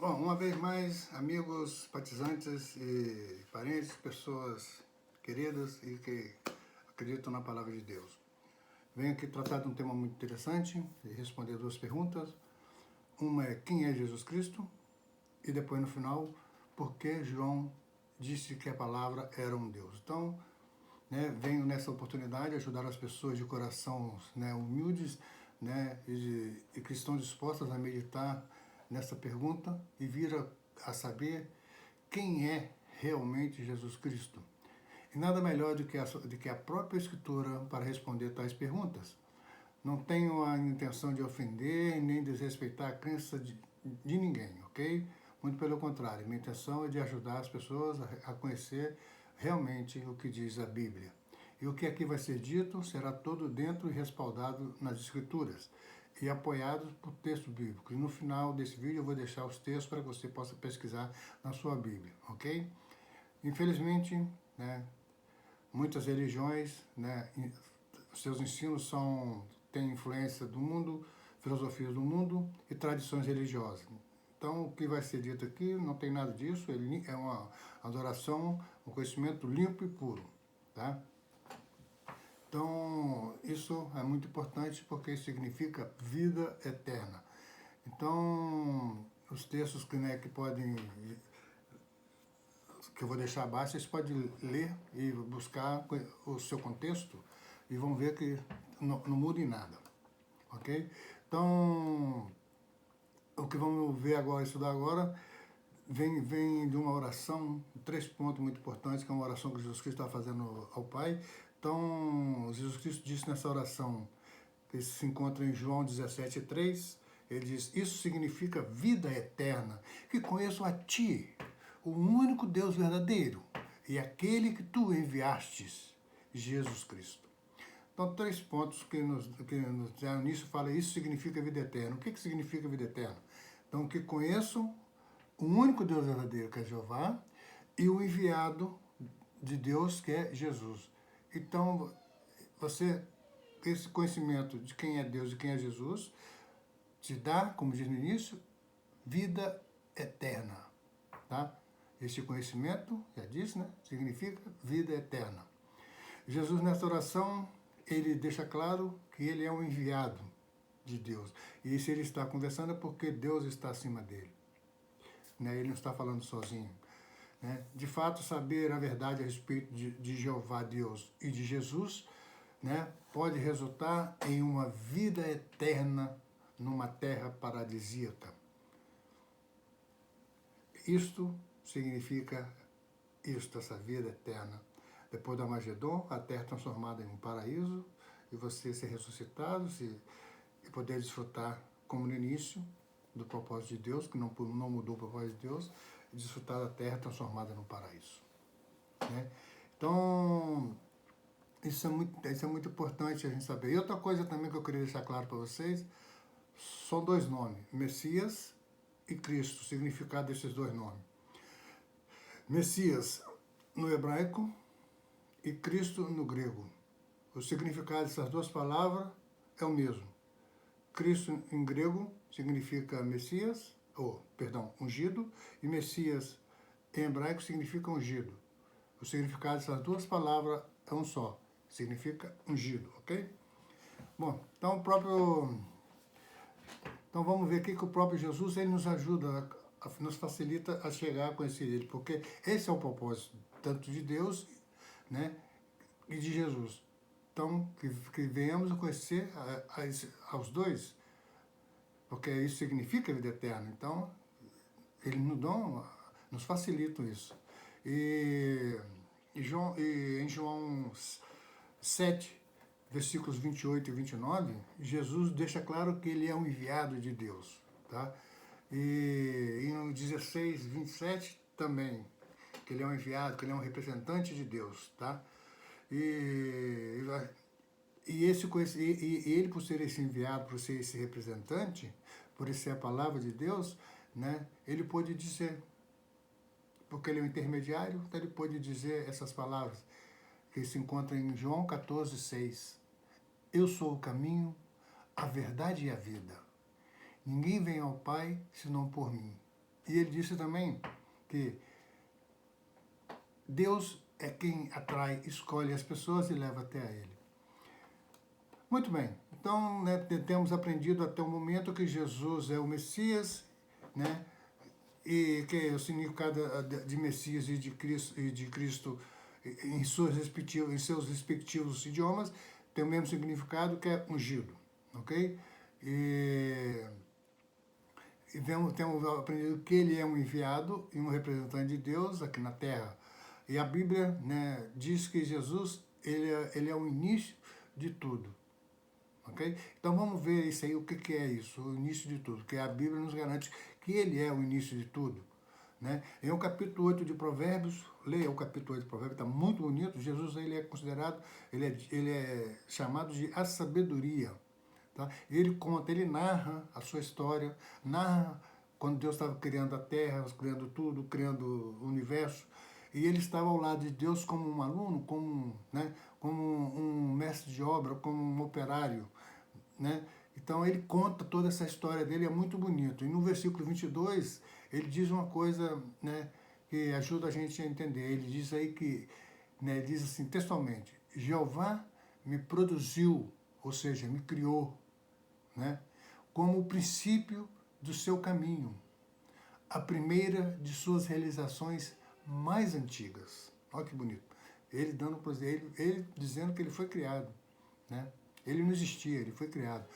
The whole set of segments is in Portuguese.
Bom, uma vez mais, amigos, simpatizantes e parentes, pessoas queridas e que acreditam na palavra de Deus. Venho aqui tratar de um tema muito interessante e responder duas perguntas. Uma é quem é Jesus Cristo? E depois, no final, por que João disse que a palavra era um Deus? Então, venho nessa oportunidade ajudar as pessoas de coração humildes e que estão dispostas a meditar nessa pergunta e vir a saber quem é realmente Jesus Cristo. E nada melhor do que a própria Escritura para responder tais perguntas. Não tenho a intenção de ofender nem desrespeitar a crença de ninguém, ok? Muito pelo contrário, minha intenção é de ajudar as pessoas a conhecer realmente o que diz a Bíblia. E o que aqui vai ser dito será todo dentro e respaldado nas Escrituras e apoiado por texto bíblico. E no final desse vídeo eu vou deixar os textos para que você possa pesquisar na sua Bíblia, ok? Infelizmente, muitas religiões, seus ensinos têm influência do mundo, filosofias do mundo e tradições religiosas. Então, o que vai ser dito aqui não tem nada disso, ele é uma adoração, um conhecimento limpo e puro, tá? Então, isso é muito importante porque significa vida eterna. Então, os textos que eu vou deixar abaixo, vocês podem ler e buscar o seu contexto e vão ver que não muda em nada, ok? Então, o que vamos ver agora, estudar agora, vem de uma oração, 3 pontos muito importantes, que é uma oração que Jesus Cristo está fazendo ao Pai. Então, Jesus Cristo disse nessa oração, que se encontra em João 17:3, ele diz, isso significa vida eterna, que conheço a Ti, o único Deus verdadeiro, e aquele que Tu enviastes, Jesus Cristo. Então, 3 pontos que já no início fala, isso significa vida eterna. O que significa vida eterna? Então, que conheço o único Deus verdadeiro, que é Jeová, e o enviado de Deus, que é Jesus. Então, esse conhecimento de quem é Deus e quem é Jesus, te dá, como diz no início, vida eterna, tá? Este conhecimento, já disse, significa vida eterna. Jesus, nessa oração, ele deixa claro que ele é um enviado de Deus. E se ele está conversando é porque Deus está acima dele. Ele não está falando sozinho. De fato, saber a verdade a respeito de Jeová Deus e de Jesus pode resultar em uma vida eterna numa terra paradisíaca. Isto significa essa vida eterna. Depois do Armagedon, a terra é transformada em um paraíso e você ser ressuscitado e poder desfrutar, como no início, do propósito de Deus, que não mudou o propósito de Deus, e desfrutar da terra transformada no paraíso. Então, isso é muito importante a gente saber. E outra coisa também que eu queria deixar claro para vocês, são 2 nomes, Messias e Cristo, o significado desses 2 nomes. Messias no hebraico e Cristo no grego. O significado dessas 2 palavras é o mesmo. Cristo em grego significa Messias, ungido, e Messias em hebraico significa ungido. O significado dessas 2 palavras é um só, significa ungido, ok? Bom, então vamos ver aqui que o próprio Jesus ele nos ajuda, nos facilita a chegar a conhecer ele, porque esse é o propósito tanto de Deus, e de Jesus. Então, que venhamos a conhecer aos 2, porque isso significa vida eterna. Então, eles nos facilitam isso. E em João 7, versículos 28 e 29, Jesus deixa claro que ele é um enviado de Deus. Tá? E no 16, 27 também, que ele é um enviado, que ele é um representante de Deus. Tá? E ele, por ser esse enviado, por ser esse representante, por ser a palavra de Deus, ele pôde dizer, porque ele é o intermediário, então ele pôde dizer essas palavras, que se encontram em João 14:6. Eu sou o caminho, a verdade e a vida. Ninguém vem ao Pai senão por mim. E ele disse também que Deus é quem atrai, escolhe as pessoas e leva até a ele. Muito bem, então, né, temos aprendido até o momento que Jesus é o Messias, né, e que o significado de Messias e de Cristo em seus respectivos idiomas tem o mesmo significado, que é ungido, ok? E temos aprendido que ele é um enviado e um representante de Deus aqui na Terra. E a Bíblia, né, diz que Jesus ele é o início de tudo. Okay? Então vamos ver isso aí, o que é isso, o início de tudo, porque a Bíblia nos garante que ele é o início de tudo. Né? Em o capítulo 8 de Provérbios, leia o capítulo 8 de Provérbios, está muito bonito. Jesus ele é considerado, ele é chamado de a sabedoria. Tá? Ele conta, ele narra a sua história, narra quando Deus estava criando a terra, criando tudo, criando o universo, e ele estava ao lado de Deus como um aluno, né, como um mestre de obra, como um operário, né? Então ele conta toda essa história dele, é muito bonito. E no versículo 22, ele diz uma coisa, né, que ajuda a gente a entender. Ele diz aí que, né, ele diz assim textualmente, Jeová me produziu, ou seja, me criou, né, como o princípio do seu caminho, a primeira de suas realizações mais antigas. Olha que bonito. Ele dando ele dizendo que ele foi criado, né? Ele não existia, ele foi criado.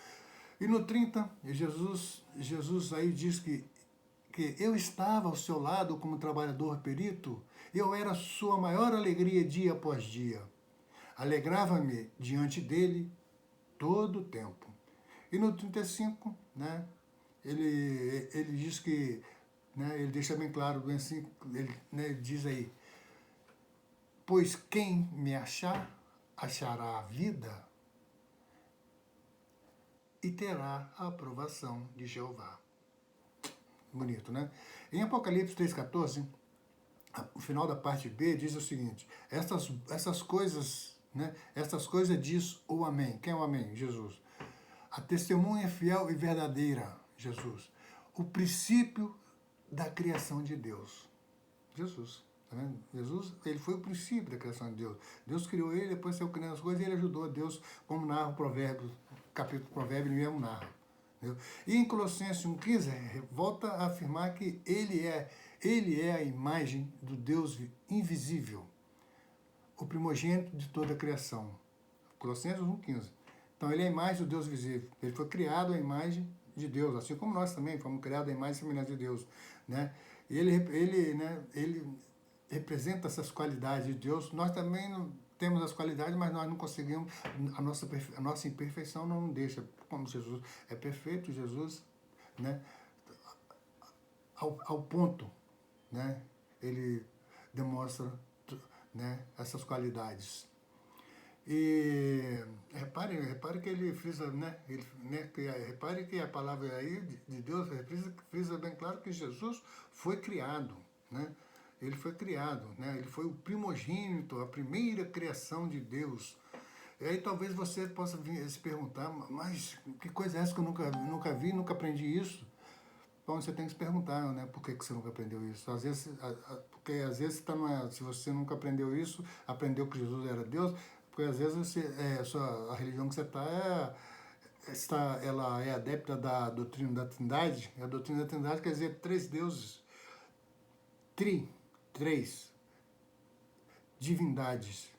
E no 30, Jesus aí diz que eu estava ao seu lado como trabalhador perito, e eu era sua maior alegria dia após dia. Alegrava-me diante dele todo o tempo. E no 35, né, ele diz que, né, ele deixa bem claro, ele, né, ele diz aí, pois quem me achar, achará a vida e terá a aprovação de Jeová. Bonito, né? Em Apocalipse 3,14, o final da parte B diz o seguinte, essas coisas, né? Essas coisas diz o Amém. Quem é o Amém? Jesus. A testemunha fiel e verdadeira, Jesus. O princípio da criação de Deus. Jesus. Tá vendo? Jesus, ele foi o princípio da criação de Deus. Deus criou ele, depois saiu criando as coisas e ele ajudou a Deus, como narra o Provérbios, capítulo Provérbio, ele mesmo narra. Entendeu? E em Colossenses 1,15, volta a afirmar que ele é a imagem do Deus invisível, o primogênito de toda a criação. Colossenses 1,15. Então ele é a imagem do Deus visível. Ele foi criado à imagem de Deus, assim como nós também fomos criados à imagem e semelhança de Deus. Né? E ele representa essas qualidades de Deus. Nós também não temos as qualidades, mas nós não conseguimos, a nossa imperfeição não deixa, como Jesus é perfeito, Jesus, né, ao ponto, né, ele demonstra, né, essas qualidades. E repare que ele frisa, né, repare que a palavra aí de Deus frisa bem claro que Jesus foi criado, né? Ele foi criado, né? Ele foi o primogênito, a primeira criação de Deus. E aí talvez você possa vir se perguntar, mas que coisa é essa que eu nunca vi, nunca aprendi isso? Então você tem que se perguntar, né? Por que você nunca aprendeu isso? Às vezes, porque às vezes se você nunca aprendeu isso, aprendeu que Jesus era Deus, porque às vezes a religião que você ela é adepta da doutrina da Trindade. E a doutrina da Trindade quer dizer três deuses, três divindades,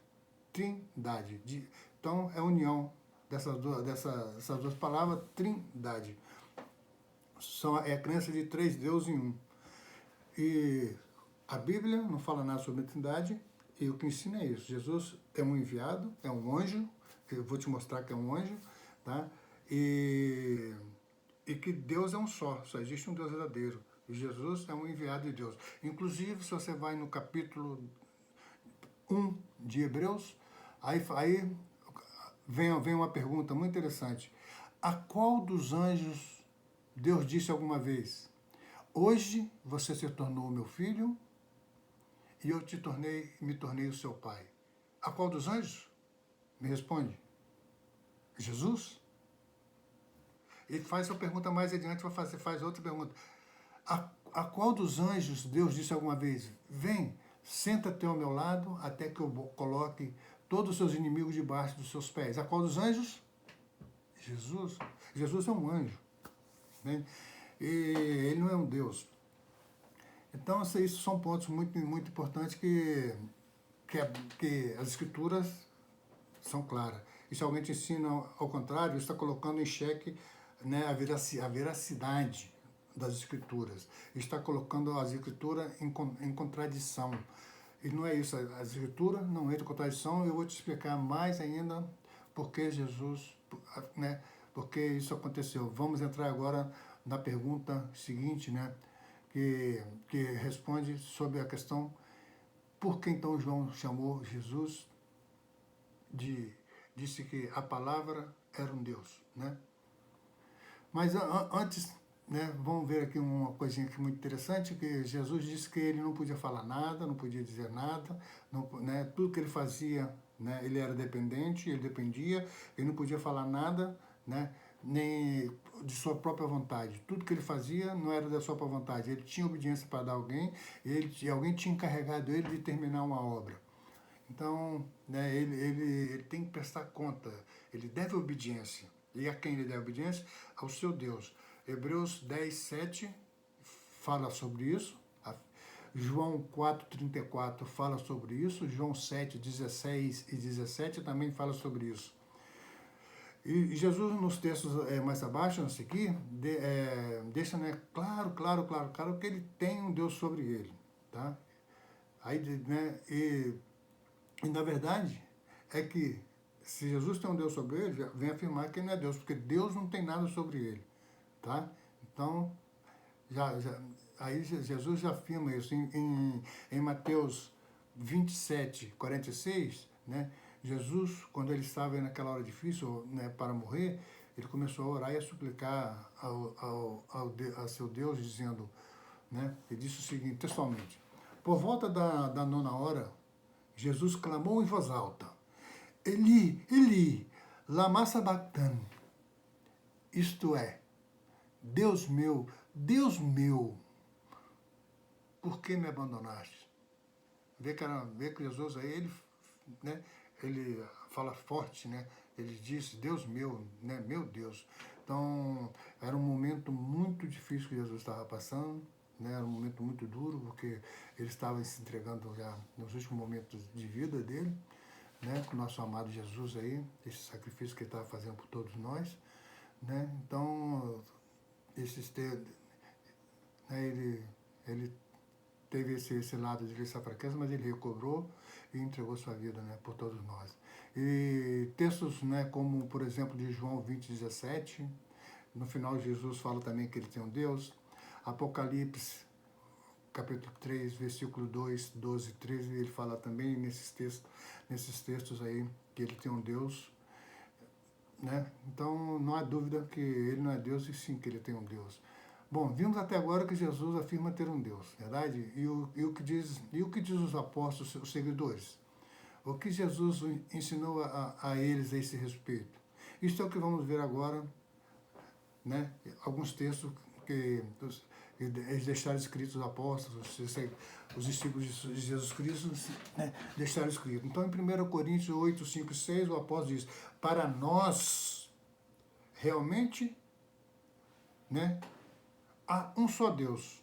trindade. Então é a união dessas duas palavras, trindade. É a crença de três deuses em um. E a Bíblia não fala nada sobre a Trindade, e o que ensina é isso. Jesus é um enviado, é um anjo, eu vou te mostrar que é um anjo, tá? E que Deus é um só existe um Deus verdadeiro. E Jesus é um enviado de Deus. Inclusive, se você vai no capítulo 1 de Hebreus, aí vem uma pergunta muito interessante. A qual dos anjos Deus disse alguma vez, hoje você se tornou meu filho e eu me tornei o seu pai? A qual dos anjos? Me responde. Jesus? E faz uma pergunta mais adiante, faz outra pergunta. A qual dos anjos Deus disse alguma vez, vem, senta-te ao meu lado até que eu coloque todos os seus inimigos debaixo dos seus pés? A qual dos anjos? Jesus. Jesus é um anjo, né? E ele não é um Deus. Então, isso são pontos muito, muito importantes que as escrituras são claras. E se alguém te ensina ao contrário, está colocando em xeque, né, a veracidade das escrituras. Está colocando as escrituras em contradição. E não é isso. As escrituras não entram em contradição. Eu vou te explicar mais ainda porque Jesus, né, porque isso aconteceu. Vamos entrar agora na pergunta seguinte, né, que responde sobre a questão por que então João chamou Jesus disse que a palavra era um Deus, né? Mas antes, né, vamos ver aqui uma coisinha aqui muito interessante, que Jesus disse que ele não podia falar nada, não podia dizer nada, não, né, tudo que ele fazia, né, ele era dependente, ele dependia, ele não podia falar nada, né, nem de sua própria vontade. Tudo que ele fazia não era da sua própria vontade. Ele tinha obediência para dar alguém, e alguém tinha encarregado ele de terminar uma obra. Então, né, ele tem que prestar conta, ele deve obediência. E a quem ele deve obediência? Ao seu Deus. Hebreus 10, 7 fala sobre isso. João 4,34 fala sobre isso. João 7, 16 e 17 também fala sobre isso. E Jesus, nos textos mais abaixo, a seguir, deixa, né, claro que ele tem um Deus sobre ele. Tá? Aí, né, e na verdade, é que se Jesus tem um Deus sobre ele, vem afirmar que ele não é Deus, porque Deus não tem nada sobre ele, tá? Então, aí Jesus já afirma isso em Mateus 27, 46, né? Jesus, quando ele estava naquela hora difícil, né, para morrer, ele começou a orar e a suplicar a seu Deus, dizendo, né? Ele disse o seguinte, textualmente, por volta da 9ª hora, Jesus clamou em voz alta, Eli, Eli, lama sabachthani, isto é, Deus meu, por que me abandonaste? Vê que Jesus aí, né, ele fala forte, né? Ele disse, Deus meu, né, meu Deus. Então, era um momento muito difícil que Jesus estava passando, né? Era um momento muito duro, porque ele estava se entregando já nos últimos momentos de vida dele, né, com o nosso amado Jesus aí, esse sacrifício que ele estava fazendo por todos nós, né? Então, né, ele teve esse lado de essa fraqueza, mas ele recobrou e entregou sua vida, né, por todos nós. E textos, né, como, por exemplo, de João 20, 17, no final Jesus fala também que ele tem um Deus. Apocalipse, capítulo 3, versículo 2, 12 e 13, ele fala também nesses textos aí que ele tem um Deus, né? Então não há dúvida que ele não é Deus e sim que ele tem um Deus. Bom, vimos até agora que Jesus afirma ter um Deus, verdade? E o que diz os apóstolos, os seguidores? O que Jesus ensinou a eles a esse respeito? Isso é o que vamos ver agora, né? Alguns textos que eles deixaram escritos, os apóstolos, os discípulos de Jesus Cristo, né, deixaram escrito. Então, em 1 Coríntios 8, 5 e 6, o apóstolo diz, para nós, realmente, né, há um só Deus,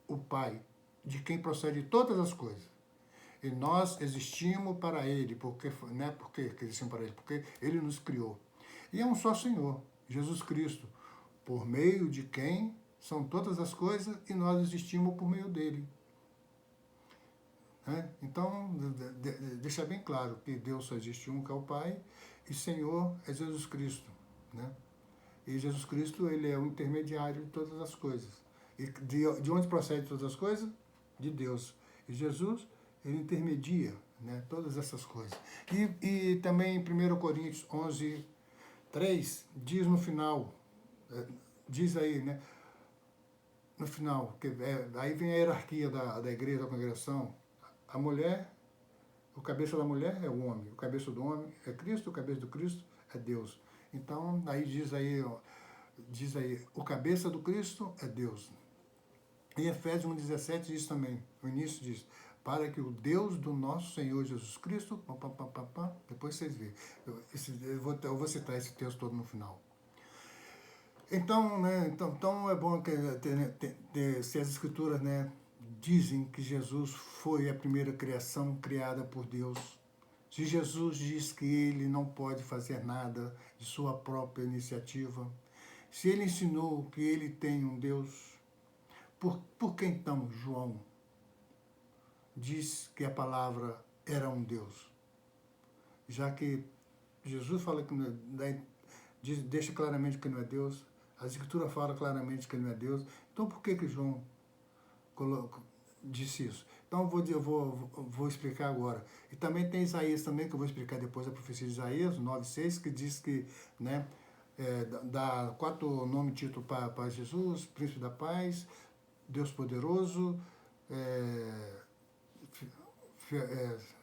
o Pai, de quem procede todas as coisas. E nós existimos para Ele, né, porque existimos para Ele? Porque Ele nos criou. E é um só Senhor, Jesus Cristo, por meio de quem são todas as coisas e nós existimos por meio dele. Né? Então, deixa bem claro que Deus só existe um, que é o Pai, e Senhor é Jesus Cristo. Né? E Jesus Cristo, ele é o intermediário de todas as coisas. E de onde procede todas as coisas? De Deus. E Jesus, ele intermedia, né, todas essas coisas. E também em 1 Coríntios 11, 3, diz no final, diz aí, né, no final, aí vem a hierarquia da igreja, da congregação. A mulher, o cabeça da mulher é o homem, o cabeça do homem é Cristo, o cabeça do Cristo é Deus. Então, aí diz aí, o cabeça do Cristo é Deus. Em Efésios 1,17 diz também, o início diz, para que o Deus do nosso Senhor Jesus Cristo, depois vocês veem, eu vou citar esse texto todo no final. Então, né, então é bom que se as escrituras, né, dizem que Jesus foi a primeira criação criada por Deus, se Jesus diz que ele não pode fazer nada de sua própria iniciativa, se ele ensinou que ele tem um Deus, por que então João diz que a palavra era um Deus? Já que Jesus fala que deixa claramente que não é Deus, a Escritura fala claramente que ele não é Deus, então por que João disse isso? Então eu vou explicar agora. E também tem Isaías também, que eu vou explicar depois, a profecia de Isaías, 9:6, que diz que, né, dá 4 nomes e títulos para Jesus: Príncipe da Paz, Deus Poderoso,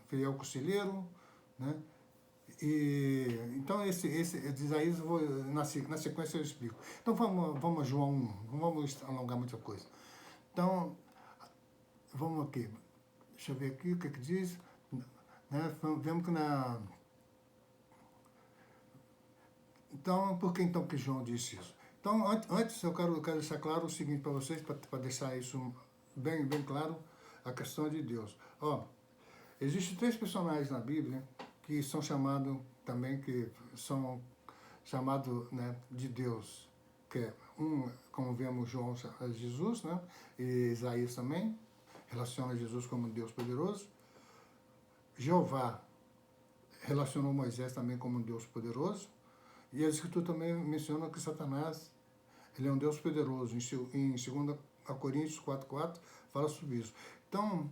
Fiel Conselheiro, né? E, então, esse de Isaías, na sequência eu explico. Então, vamos a João 1, não vamos alongar muita coisa. Então, vamos aqui. Deixa eu ver aqui o que diz. Né? Vemos que na... Então, por que então que João disse isso? Então, antes eu quero deixar claro o seguinte para vocês, para deixar isso bem claro, a questão de Deus. Ó, existem 3 personagens na Bíblia que são chamados também, que são chamados, né, de Deus. Que é como vemos João, Jesus, né, e Isaías também, relaciona Jesus como Deus poderoso. Jeová relacionou Moisés também como um Deus poderoso. E a Escritura também menciona que Satanás, ele é um Deus poderoso. Em 2 Coríntios 4:4 fala sobre isso. Então,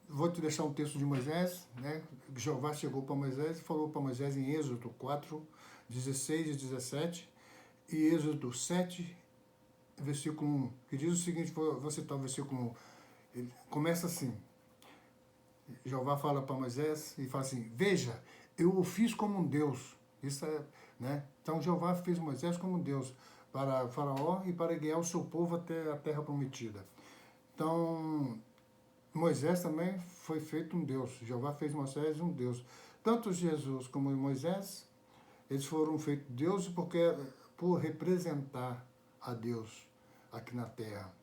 vou te deixar um texto de Moisés, né? Jeová chegou para Moisés e falou para Moisés em Êxodo 4:16 e 17, e Êxodo 7, versículo 1, que diz o seguinte, vou citar o versículo 1, ele começa assim, Jeová fala para Moisés e fala assim, veja, eu o fiz como um Deus. Isso é, né? Então Jeová fez Moisés como um Deus para Faraó e para guiar o seu povo até a terra prometida. Então, Moisés também foi feito um Deus. Jeová fez Moisés um Deus. Tanto Jesus como Moisés, eles foram feitos deuses por representar a Deus aqui na terra.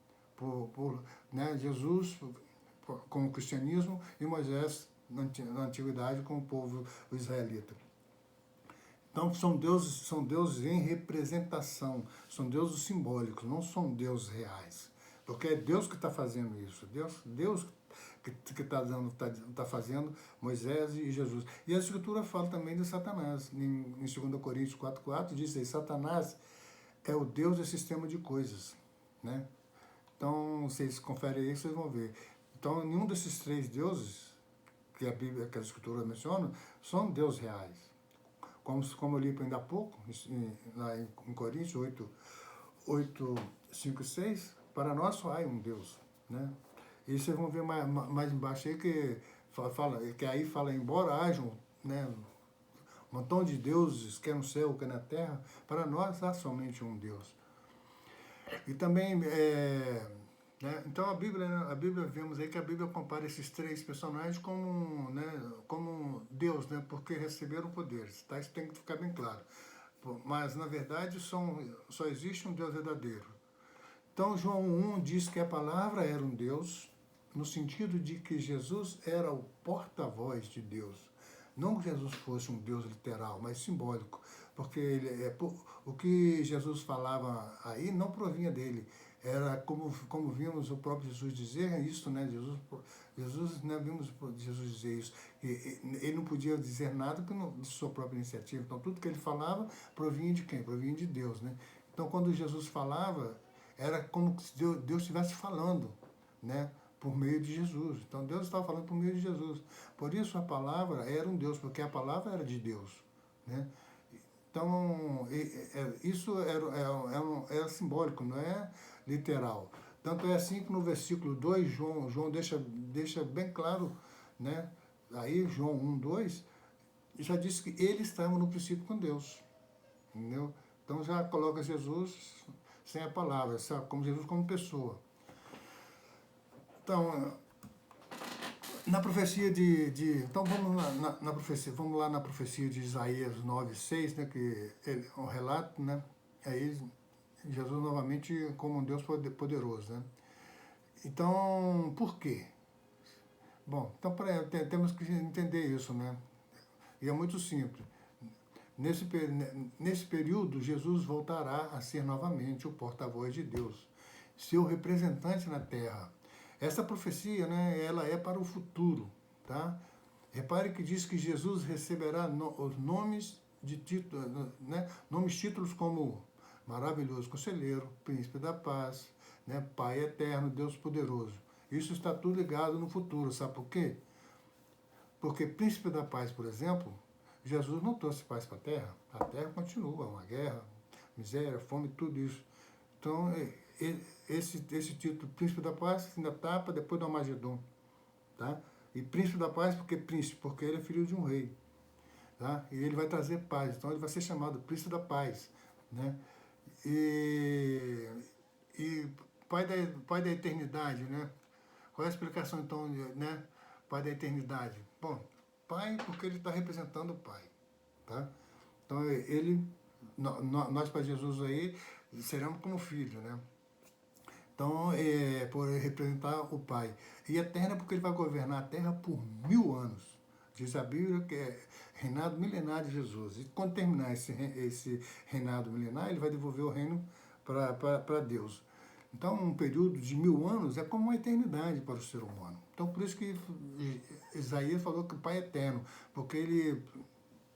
Né, Jesus com o cristianismo e Moisés na antiguidade com o povo israelita. Então são deuses em representação, são deuses simbólicos, não são deuses reais. Porque é Deus que está fazendo isso, Deus que está fazendo Moisés e Jesus. E a Escritura fala também de Satanás. Em 2 Coríntios 4:4 diz aí, Satanás é o Deus desse sistema de coisas, né? Então, vocês conferem aí, vocês vão ver. Então, nenhum desses 3 deuses que a Bíblia, que a Escritura menciona, são deuses reais. Como eu li ainda há pouco, lá em Coríntios 8:5 e 6, para nós só há um Deus, né? E vocês vão ver mais embaixo aí que aí fala, embora hajam, né, um montão de deuses, quer no céu, quer na terra, para nós há somente um Deus. E também, né, então a Bíblia, vemos aí que a Bíblia compara esses 3 personagens como, né, como Deus, né, porque receberam poderes, tá? Isso tem que ficar bem claro. Mas, na verdade, só existe um Deus verdadeiro. Então, João 1 diz que a palavra era um Deus, no sentido de que Jesus era o porta-voz de Deus. Não que Jesus fosse um Deus literal, mas simbólico, porque o que Jesus falava aí não provinha dele. Era como vimos o próprio Jesus dizer, é isso, né? Jesus, né, vimos Jesus dizer isso. Ele não podia dizer nada de sua própria iniciativa. Então, tudo que ele falava provinha de quem? Provinha de Deus, né? Então, quando Jesus falava, era como se Deus estivesse falando, né, por meio de Jesus. Então Deus estava falando por meio de Jesus. Por isso a palavra era um Deus, porque a palavra era de Deus, né? Então isso era simbólico, não é literal. Tanto é assim que no versículo 2, João deixa bem claro, né? Aí João 1:2 já diz que ele estava no princípio com Deus, entendeu? Então já coloca Jesus sem a palavra, como Jesus como pessoa. Então, na profecia então vamos lá na profecia de Isaías 9:6, né, que é um relato, né? Aí Jesus novamente como um Deus poderoso, né? Então, por quê? Bom, então temos que entender isso, né? E é muito simples. Nesse período, Jesus voltará a ser novamente o porta-voz de Deus, seu representante na terra. Essa profecia, né, ela é para o futuro, tá? Repare que diz que Jesus receberá os nomes de títulos, né, títulos como maravilhoso conselheiro, príncipe da paz, né, Pai eterno, Deus poderoso. Isso está tudo ligado no futuro, sabe por quê? Porque príncipe da paz, por exemplo, Jesus não trouxe paz para a terra continua, uma guerra, miséria, fome, tudo isso. Então, esse título, príncipe da paz, ainda tapa depois do Armagedon, tá? E príncipe da paz, porque ele é filho de um rei, tá? E ele vai trazer paz, então ele vai ser chamado príncipe da paz, né? E pai da eternidade, né? Qual é a explicação, então, né? Pai da eternidade. Bom, Pai porque ele está representando o Pai, tá? Então, nós para Jesus aí, seremos como filho, né? Então, por representar o Pai. E eterna porque ele vai governar a terra por 1000 anos. Diz a Bíblia que é reinado milenar de Jesus. E quando terminar esse reinado milenar, ele vai devolver o reino para Deus. Então, um período de 1000 anos é como uma eternidade para o ser humano. Então, por isso que Isaías falou que o Pai é eterno, porque ele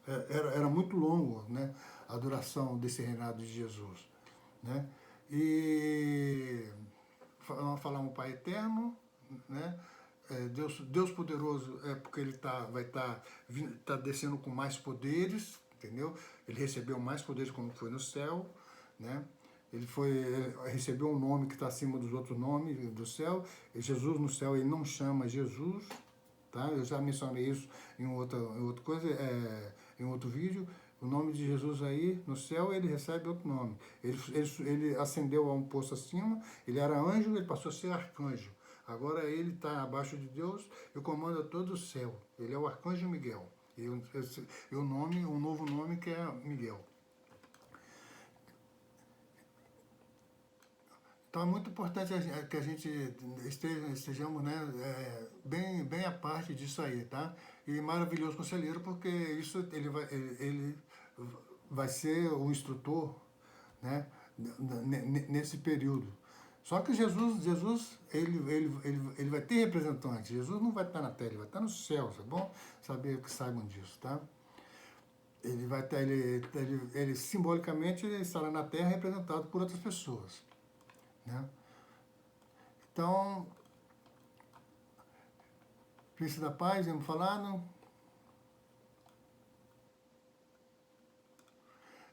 era muito longo, né, a duração desse reinado de Jesus, né? E falar um Pai eterno, né? Deus poderoso é porque ele vai estar descendo com mais poderes, entendeu? Ele recebeu mais poderes quando foi no céu, né? Ele recebeu um nome que está acima dos outros nomes do céu. E Jesus no céu, ele não chama Jesus, tá? Eu já mencionei isso em outra coisa, em outro vídeo. O nome de Jesus aí no céu, ele recebe outro nome. Ele ascendeu a um posto acima, ele era anjo, ele passou a ser arcanjo. Agora ele está abaixo de Deus e comanda todo o céu. Ele é o arcanjo Miguel. E o nome, um novo nome que é Miguel. Então é muito importante que a gente estejamos, né, bem à parte disso aí, tá? E maravilhoso conselheiro, porque isso ele vai ser o instrutor, né, nesse período. Só que Jesus ele vai ter representante. Jesus não vai estar na terra, ele vai estar no céu, tá bom? Saber que saibam disso, tá? Ele vai estar, ele simbolicamente estará na terra representado por outras pessoas, né? Então, Príncipe da Paz, vamos falando.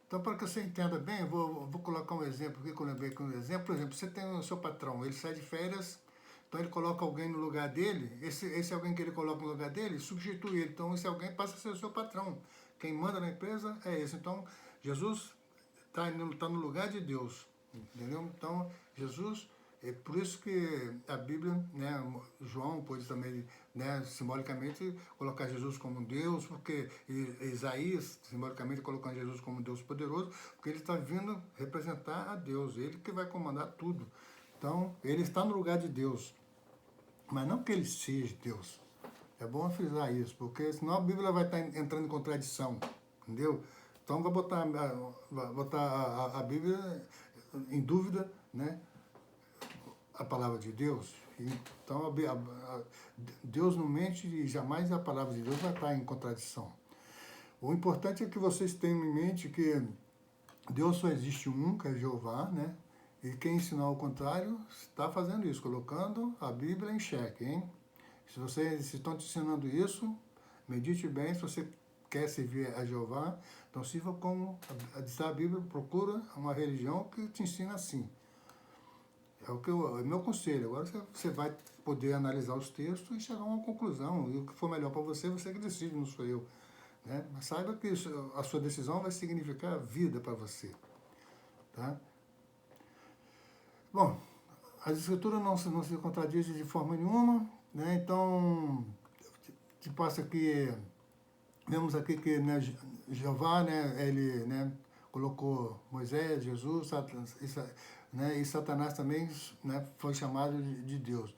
Então, para que você entenda bem, eu vou colocar um exemplo aqui, que eu lembrei com um exemplo. Por exemplo, você tem o seu patrão, ele sai de férias, então ele coloca alguém no lugar dele, esse alguém que ele coloca no lugar dele, substitui ele. Então, esse alguém passa a ser o seu patrão. Quem manda na empresa é esse. Então, Jesus está no lugar de Deus, entendeu? Então, Jesus, é por isso que a Bíblia, né, João pôde também, né, simbolicamente colocar Jesus como Deus, porque Isaías, simbolicamente, colocando Jesus como Deus poderoso, porque ele está vindo representar a Deus, ele que vai comandar tudo. Então, ele está no lugar de Deus, mas não que ele seja Deus. É bom frisar isso, porque senão a Bíblia vai estar entrando em contradição, entendeu? Então vai botar a Bíblia em dúvida, né? A palavra de Deus. Então Deus não mente e jamais a palavra de Deus vai estar em contradição. O importante é que vocês tenham em mente que Deus só existe um, que é Jeová, né? E quem ensinar o contrário está fazendo isso, colocando a Bíblia em xeque, hein? Se vocês estão te ensinando isso, medite bem. Se você quer servir a Jeová, então sirva como diz a Bíblia, procura uma religião que te ensina assim. É o meu conselho. Agora você vai poder analisar os textos e chegar a uma conclusão. E o que for melhor para você, você que decide, não sou eu. Né? Mas saiba que a sua decisão vai significar vida para você. Tá? Bom, as escrituras não se contradizem de forma nenhuma, né? Então, que passa aqui, vemos aqui que, né, Jeová, né, ele, né, colocou Moisés, Jesus, né, e Satanás também, né, foi chamado de Deus.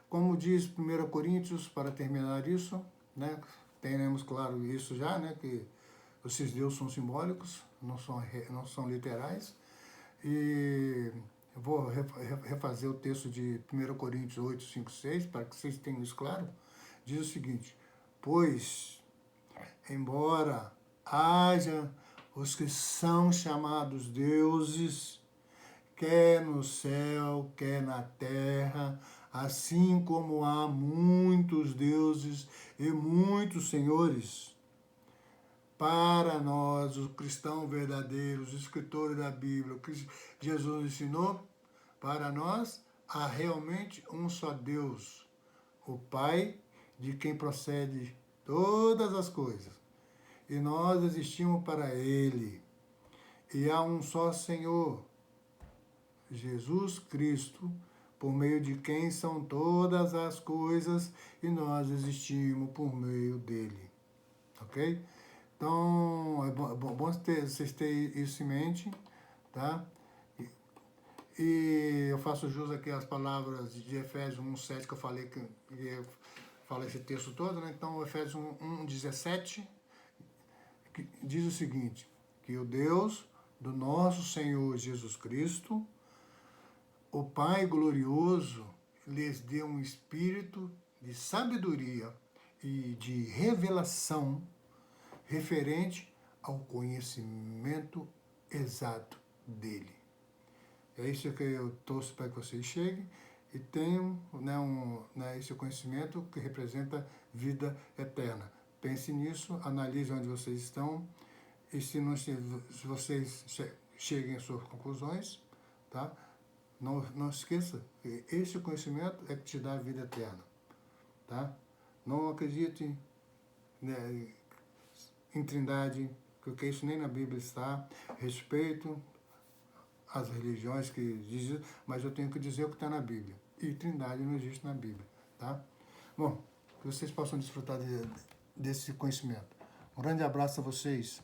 Como diz 1 Coríntios, para terminar isso, né, teremos claro isso já, né, que esses deuses são simbólicos, não são literais. E eu vou refazer o texto de 1 Coríntios 8, 5, 6, para que vocês tenham isso claro. Diz o seguinte: pois, embora haja os que são chamados deuses, quer no céu, quer na terra, assim como há muitos deuses e muitos senhores, para nós, os cristãos verdadeiros, os escritores da Bíblia, o que Jesus ensinou, para nós há realmente um só Deus, o Pai, de quem procede todas as coisas. E nós existimos para Ele. E há um só Senhor, Jesus Cristo, por meio de quem são todas as coisas, e nós existimos por meio dele. Ok? Então, é bom vocês terem isso em mente, tá? E eu faço jus aqui às palavras de Efésios 1:7 que eu falei, que eu falei esse texto todo, né? Então, Efésios 1:17 que diz o seguinte: que o Deus do nosso Senhor Jesus Cristo, o Pai glorioso, lhes dê um espírito de sabedoria e de revelação referente ao conhecimento exato dele. É isso que eu torço para que vocês cheguem e tenham, né, esse conhecimento que representa vida eterna. Pense nisso, analise onde vocês estão e se vocês cheguem às suas conclusões, tá? Não esqueça que esse conhecimento é que te dá a vida eterna, tá? Não acredite, né, em Trindade, porque isso nem na Bíblia está. Respeito as religiões que dizem, mas eu tenho que dizer o que está na Bíblia. E Trindade não existe na Bíblia, tá? Bom, que vocês possam desfrutar desse conhecimento. Um grande abraço a vocês.